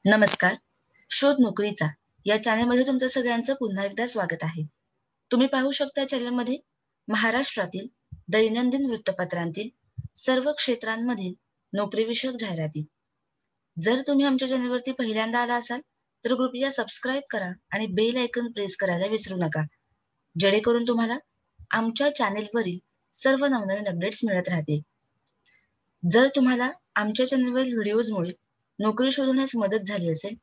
नमस्कार. शोध नोकरीचा या चॅनलमध्ये तुमचं सगळ्यांचं पुन्हा एकदा स्वागत आहे. तुम्ही पाहू शकता चॅनलमध्ये महाराष्ट्रातील दैनंदिन वृत्तपत्रांतील सर्व क्षेत्रांमधील नोकरीविषयक जाहिराती. जर तुम्ही आमच्या चॅनलवरती पहिल्यांदा आला असाल तर कृपया सबस्क्राईब करा आणि बेल आयकॉन प्रेस करायला विसरू नका, जेणेकरून तुम्हाला आमच्या चॅनेलवरील सर्व नवनवीन अपडेट्स मिळत राहतील. जर तुम्हाला आमच्या चॅनलवरील व्हिडिओजमुळे नोकरी शोधण्यास मदत झाली असेल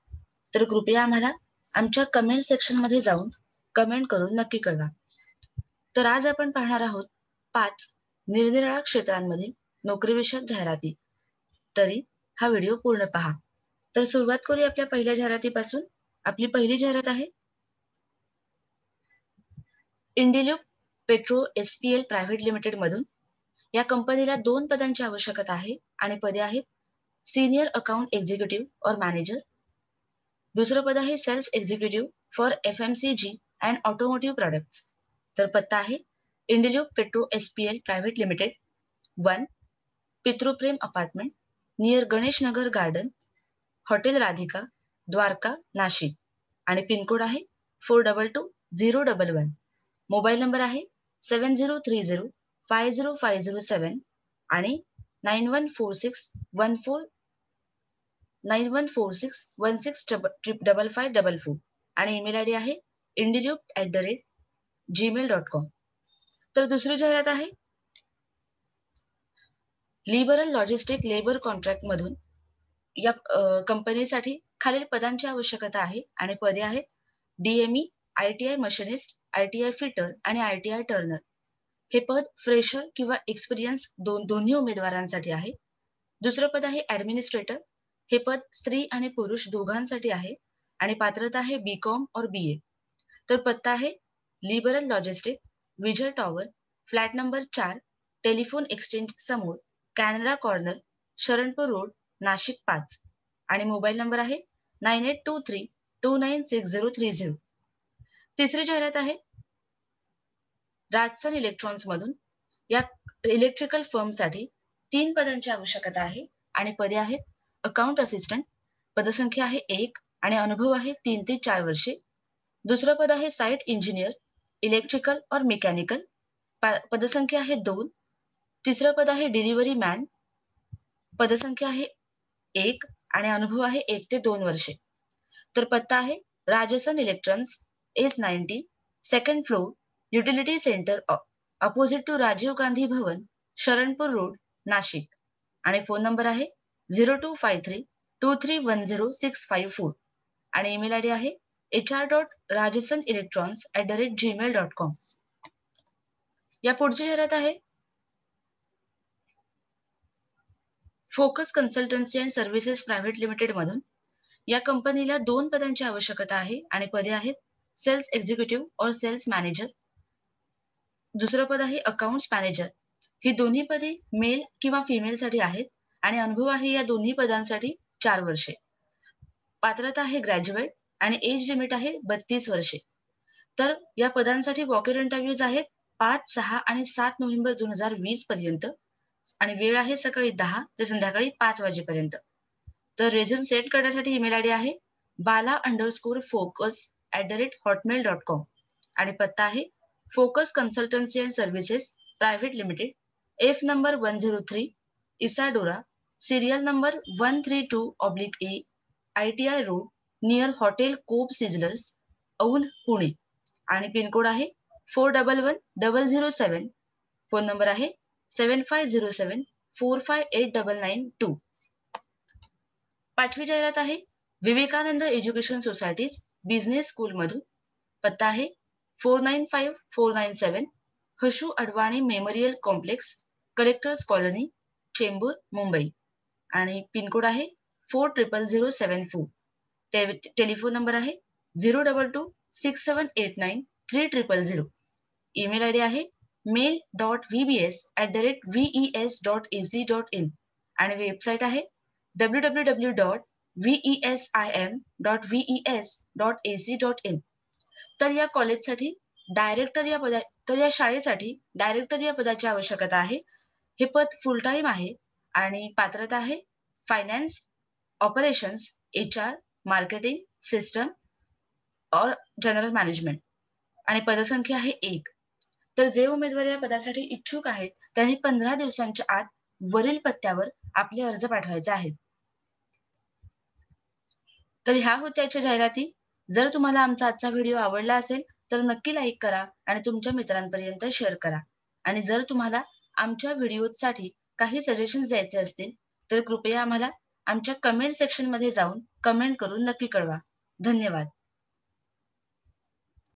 तर कृपया आम्हाला आमच्या कमेंट सेक्शनमध्ये जाऊन कमेंट करून नक्की कळवा. तर आज आपण पाहणार आहोत 5 निरनिराळ्या क्षेत्रांमध्ये नोकरीविषयक जाहिराती. तरी हा व्हिडिओ पूर्ण पहा. तर सुरुवात करूया आपल्या पहिल्या जाहिरातीपासून. आपली पहिली जाहिरात आहे Indilube petro SPL private limited मधून. या कंपनीला 2 पदांची आवश्यकता आहे आणि पदे आहेत सीनियर अकाउंट एक्झिक्युटिव्ह और मॅनेजर. दुसरं पद आहे sales executive for FMCG and automotive products. तर पत्ता आहे Indilube petro SPL private limited 1 Pitruprem apartment near Ganesh Nagar garden, hotel Radhika, Dwarka, Nashik. आणि पिनकोड आहे 422011. मोबाईल नंबर आहे 7030505007 आणि 9146165554 आणि ईमेल आयडी आहे indiluk@gmail.com. तर दुसरी जाहिरात आहे लिबरल लॉजिस्टिक लेबर कॉन्ट्रॅक्ट मधून. या कंपनीसाठी खालील पदांची आवश्यकता आहे आणि पदे आहेत DME, ITI machinist, ITI fitter आणि ITI टर्नर. हे पद फ्रेशर किंवा एक्सपिरियन्स दोन्ही उमेदवारांसाठी आहे. दुसरं पद आहे ऍडमिनिस्ट्रेटर. हे पद स्त्री आणि पुरुष दोघांसाठी आहे आणि पात्रता आहे BCom और BA. तर पत्ता आहे liberal logistic, Vijay tower, flat number 4, telephone exchange समोर, Canada corner, Sharanpur road, Nashik 5. आणि मोबाईल नंबर आहे 9823296030. तिसरी जाहिरात आहे राजसन इलेक्ट्रॉनिक्स मधून. या इलेक्ट्रिकल फर्मसाठी 3 पदांची आवश्यकता आहे आणि पदे आहेत अकाउंट असिस्टंट. पदसंख्या आहे 1 आणि अनुभव आहे 3 ते 4 वर्षे. दुसरं पद आहे साइट इंजिनियर इलेक्ट्रिकल और मेकॅनिकल. पदसंख्या आहे 2. तिसरं पद आहे डिलिव्हरी मॅन. पदसंख्या आहे 1 आणि अनुभव आहे 1 ते 2 वर्षे. तर पत्ता आहे Rajsan electronics S19 second floor utility centre opposite to Rajiv Gandhi Bhavan, Sharanpur road, Nashik. आणि फोन नंबर आहे 0253231064 आणि ईमेल आयडी आहे hr.rajasanelectrons@gmail.com. या पुढची जाहिरात आहे focus consultancy and services private limited मधून. या कंपनीला 2 पदांची आवश्यकता आहे आणि पदे आहेत सेल्स एक्झिक्युटिव्ह और सेल्स मॅनेजर. दुसरं पद आहे अकाउंट्स मॅनेजर. ही दोन्ही पदे मेल किंवा फिमेल साठी आहेत आणि अनुभव आहे या दोन्ही पदांसाठी 4 वर्षे. पात्रता आहे ग्रॅज्युएट आणि एज लिमिट आहे 32 वर्षे. तर या पदांसाठी वॉकर इंटरव्ह्यूज आहेत 5, 6 आणि 7 नोव्हेंबर 2020 पर्यंत आणि वेळ आहे सकाळी 10 ते संध्याकाळी 5 वाजेपर्यंत. तर रेझ्यूम सेट करण्यासाठी ईमेल आयडी आहे bala_focus@hotmail.com आणि पत्ता आहे focus consultancy and services private limited, F number 103, Isadora, serial number 132/A, ITI road near hotel Kobe sizzlers, Aundh, Pune. आणि पिनकोड आहे 411007. फोन नंबर आहे 7507458992. पाचवी जाहिरात आहे Vivekanand education society's business school मधून. पत्ता आहे 495497 Hashu Advani memorial complex, collectors colony, Chembur, Mumbai. आणि पिनकोड आहे 400074. टेलिफोन नंबर आहे 02267893000. ईमेल आयडी आहे mail.vbs@ves.ac.in आणि वेबसाईट आहे www.vesim.ves.ac.in. तर या कॉलेजसाठी या शाळेसाठी डायरेक्टर या पदाची आवश्यकता आहे. हे पद फुल टाइम आहे आणि पात्रता आहे finance, operations, HR, marketing, system और जनरल मॅनेजमेंट आणि पदसंख्या आहे 1. तर जे उमेदवार या पदासाठी इच्छुक आहेत त्यांनी 15 दिवसांच्या आत वरील पत्त्यावर आपले अर्ज पाठवायचे आहेत. तर ह्या होत्या आजच्या जाहिराती. जर तुम्हाला आमचा आजचा व्हिडिओ आवडला असेल तर नक्की लाईक करा आणि तुमच्या मित्रांपर्यंत शेअर करा. आणि जर तुम्हाला आमच्या व्हिडिओसाठी काही सजेशन्स द्यायचे असतील तर कृपया आम्हाला आमच्या कमेंट सेक्शनमध्ये जाऊन कमेंट करून नक्की कळवा. धन्यवाद.